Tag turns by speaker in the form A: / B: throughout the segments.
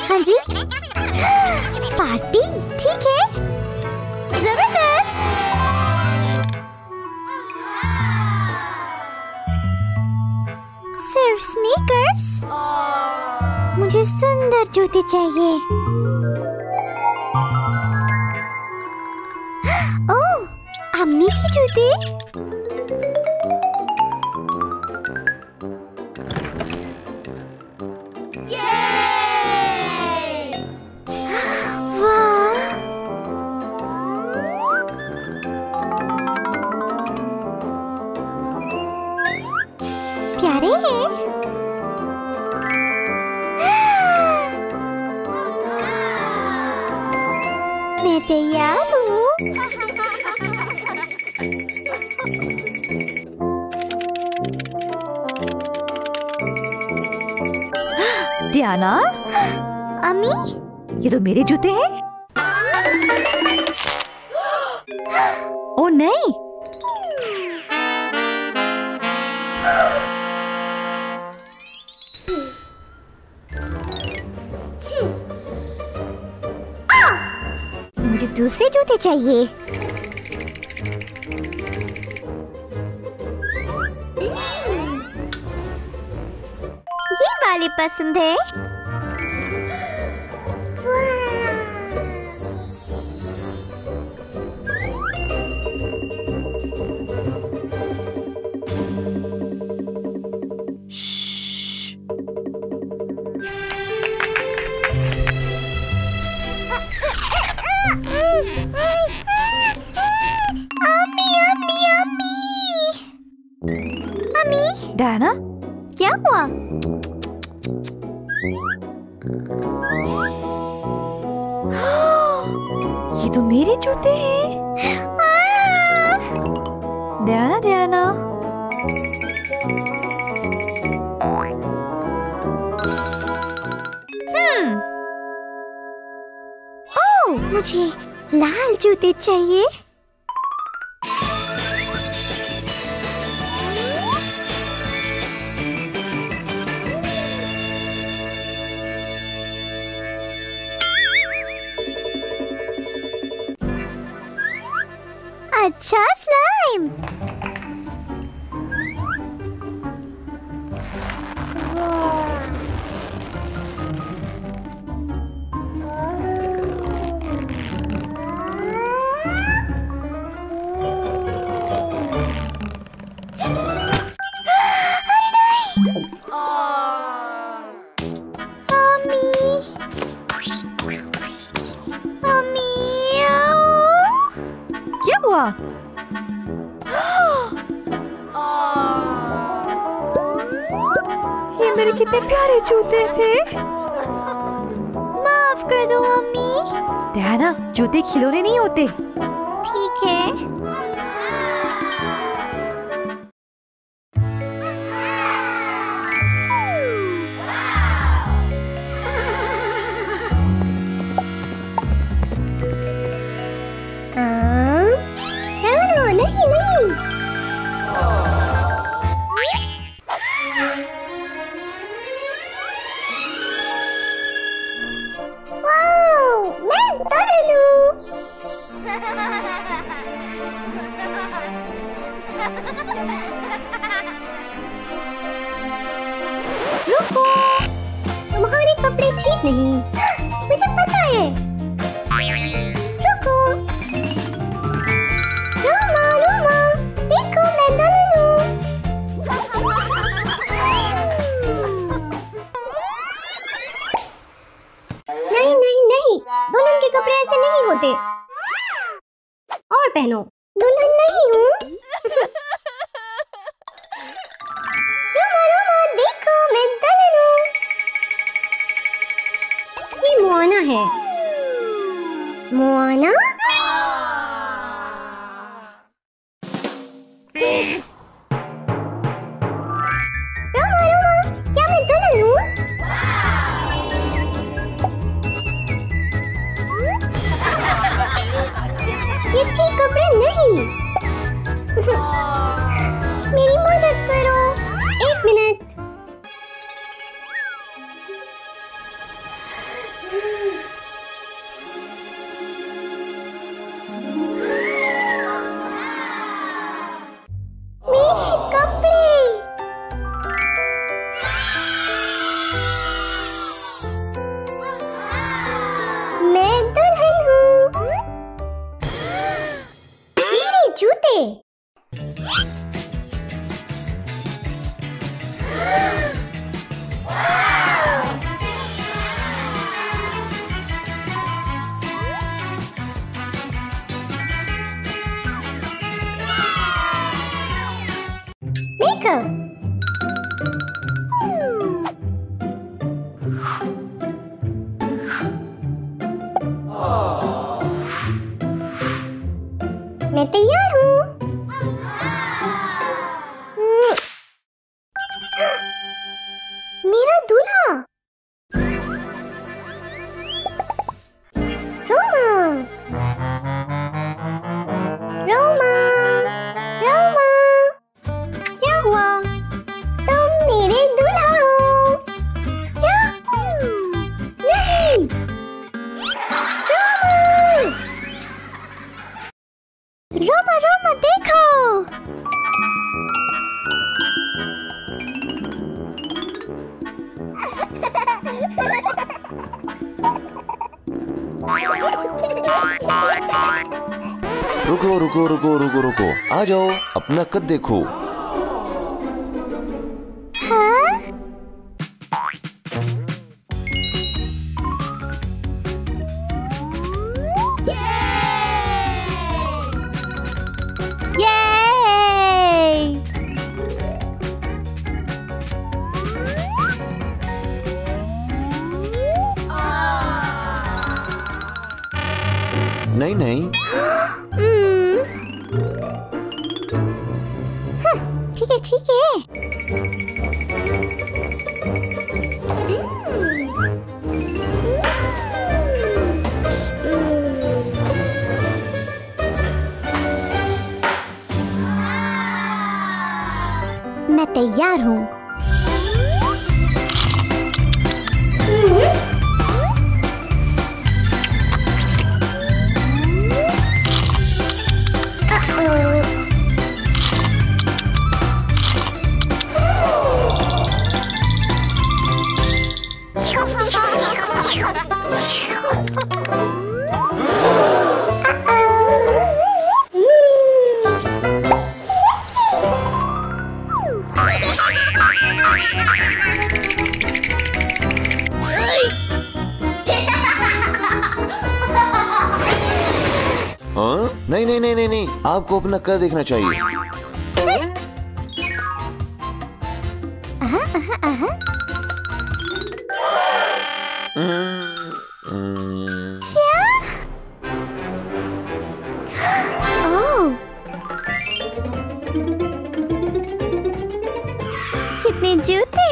A: हाँ जी, पार्टी ठीक है, जबरदस्त। सिर्फ स्नीकर्स? मुझे सुंदर जूते चाहिए। ओह, अम्मी के जूते। प्यारे हैं। मैं तैयार हूँ।
B: ड्याना,
A: अम्मी,
B: ये तो मेरे जूते हैं। ओ नहीं,
A: मुझे दूसरे जूते चाहिए। ये वाले पसंद है।
B: ड्याना,
A: क्या हुआ?
B: ये तो मेरे जूते हैं। ड्याना, ड्याना,
A: ओह, मुझे लाल जूते चाहिए। अच्छा स्लाइम।
B: क्या हुआ? ये मेरे कितने प्यारे जूते थे।
A: माफ कर दो अम्मी।
B: ड्याना, जूते खिलौने नहीं होते।
A: ठीक है। नहीं नहीं, वाओ, मैं दुल्हन हूँ। रुको, तुम्हारे कपड़े ठीक नहीं, मुझे पता है। रुको, रोमा रोमा, देखो मैं दुल्हन हूँ। नहीं नहीं नहीं, दुल्हन के कपड़े ऐसे नहीं होते। और पहनो, दुल्हन नहीं हूँ। रोमा रोमा, देखो मैं दुल्हन हूँ। ये मोआना है। मोआना? रोमा रोमा, क्या मैं दुल्हन हूँ? ये ठीक कपड़े नहीं। मेरी मदद करो, 1 मिनट। तैयार हूँ। मेरा दूल्हा रोमा, रोमा, रोमा। क्या हुआ? तुम मेरे दूल्हा हो। क्या? नहीं। रोमा, रोमा देखो।
C: रुको रुको रुको रुको रुको, आ जाओ, अपना कद देखो।
A: हाँ?
B: Yay!
C: नहीं नहीं,
A: ठीक है ठीक है। मैं तैयार हूँ।
C: हाँ? नहीं नहीं नहीं नहीं नहीं, आपको अपना कद देखना चाहिए।
A: क्या? ओह, कितने जूते।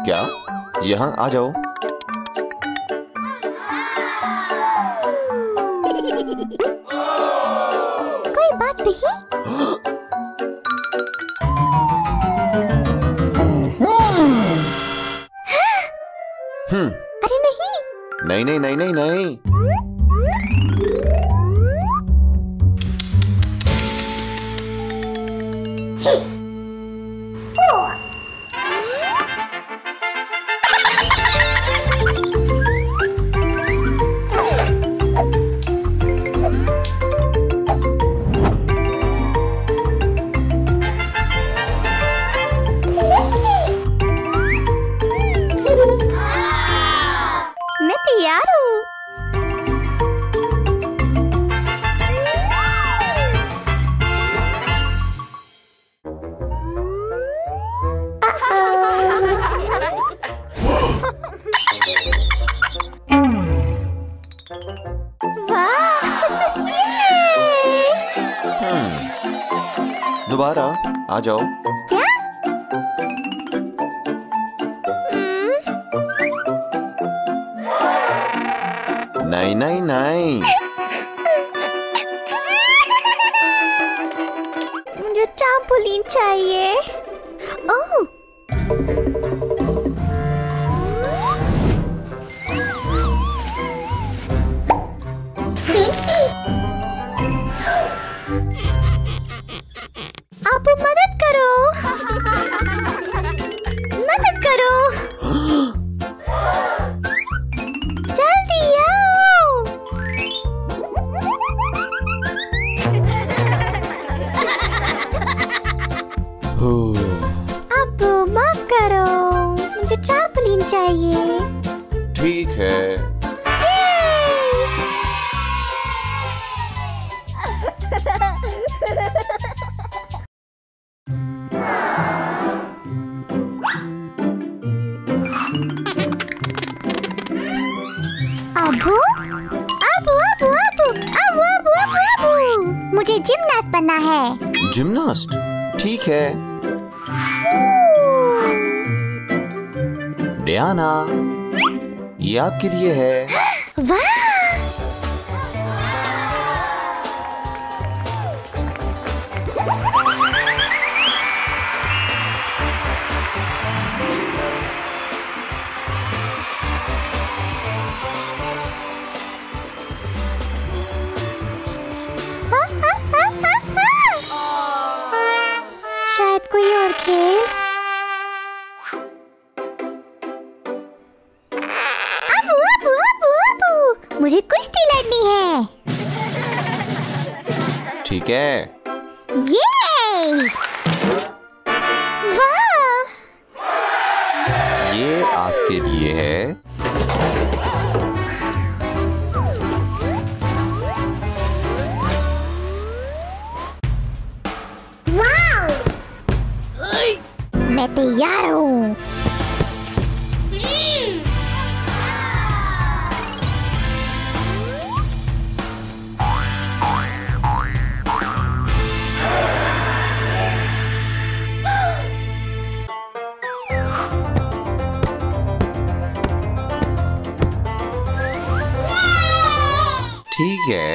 C: क्या? यहाँ आ जाओ।
A: कोई बात नहीं। अरे नहीं।
C: नहीं नहीं नहीं नहीं नहीं।
A: मैं तैयार हूँ।
C: दोबारा आ जाओ।
A: क्या?
C: नहीं नहीं नहीं।
A: मुझे ट्रैम्पोलिन चाहिए। ओह, आप मदद करो, मदद करो, जल्दी आओ।
C: हो, ठीक है।
A: अबू अबू अबू अबू अबू अबू अबू अबू, मुझे जिमनास्ट बनना है।
C: जिमनास्ट? ठीक है। ड्याना, ये आपके लिए है।
A: वाह! शायद कोई और खेल। अबू अबू अबू अबू, मुझे कुश्ती लड़नी है।
C: ठीक है।
A: ये वाह!
C: ये आपके लिए है।
A: वाह! मैं तैयार हूँ।
C: ठीक है।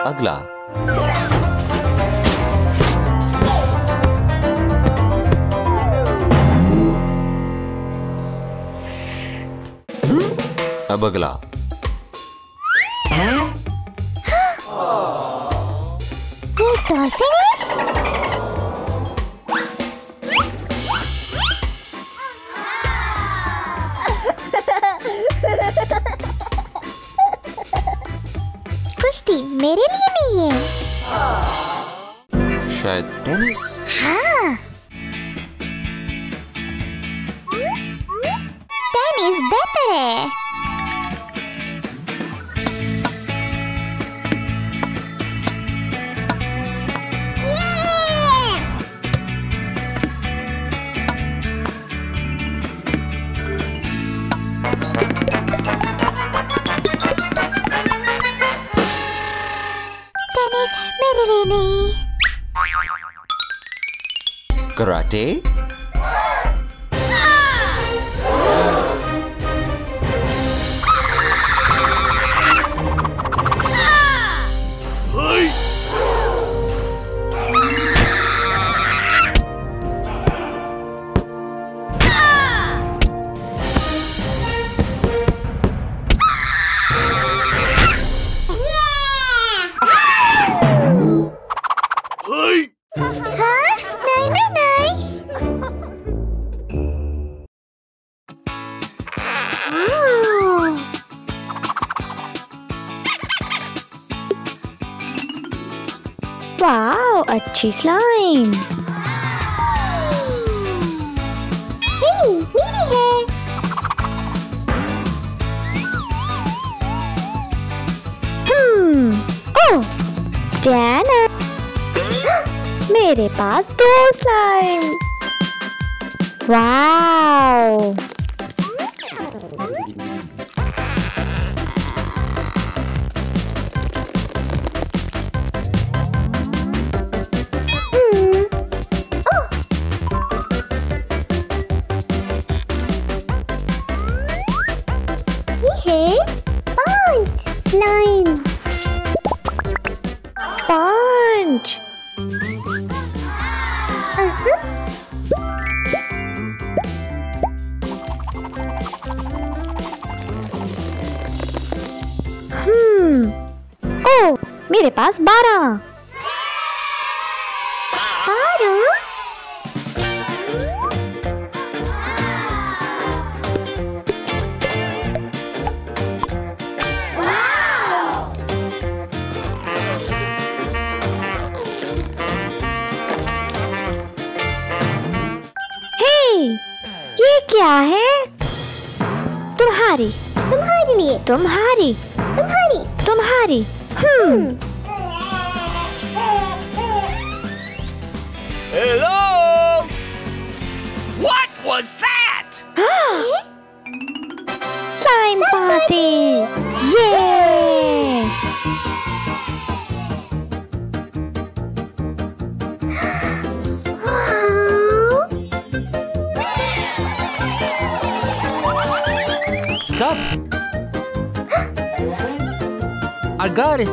C: अगला। अब अगला।
A: ये डॉल्फिन है? कुश्ती मेरे लिए नहीं है।
C: शायद टेनिस।
A: हाँ, टेनिस बेहतर है। टेनिस मेरे लिए नहीं।
C: कराटे।
A: हाँ? नहीं नहीं नहीं।
B: वाओ, अच्छी स्लाइम।
A: हे, मेरी है।
B: ओह, ड्याना, मेरे पास 2 स्लाइम। वाओ!
A: ये है 5 स्लाइम।
B: 5। ओह, मेरे पास 12।
A: 12?
B: हे, ये क्या है? तुम्हारी,
A: तुम्हारे लिए,
B: तुम्हारी,
A: तुम्हारी,
B: तुम्हारी।
D: Hello? What was that?
B: Slime party! Yay!
D: Stop! I got it.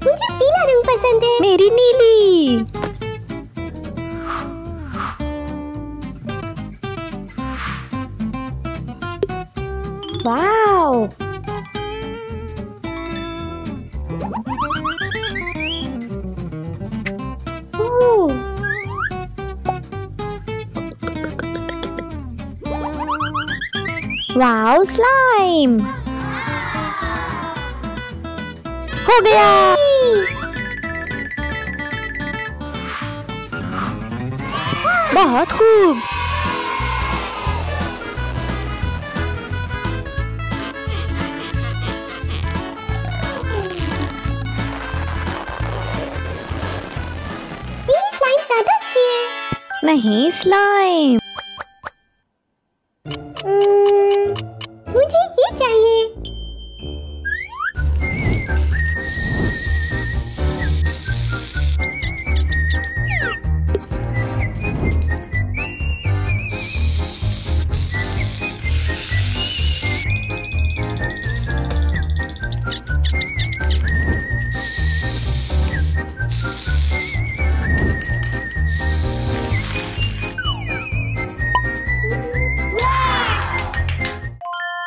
A: मुझे पीला रंग पसंद है।
B: मेरी नीली। वाओ! वाओ स्लाइम हो गया। बहुत खूब।
A: मेरी स्लाइम ज्यादा अच्छी है।
B: नहीं स्लाइम।
A: मुझे ये चाहिए।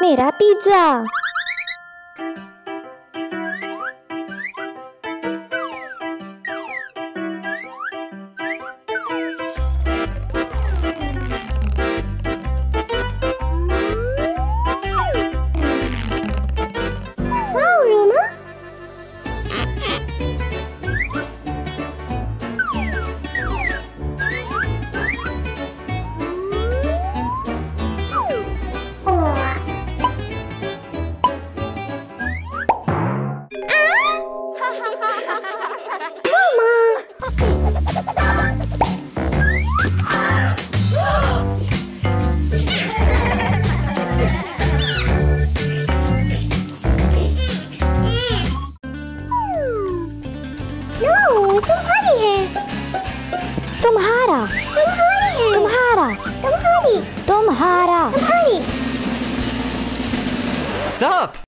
B: मेरा पिज्जा।
A: वाओ रोमा, तुम्हारी है।
B: तुम्हारा,
A: तुम्हारी है।
B: तुम्हारा,
A: तुम्हारी,
B: तुम्हारा।
A: तुम्हारी।
D: Stop!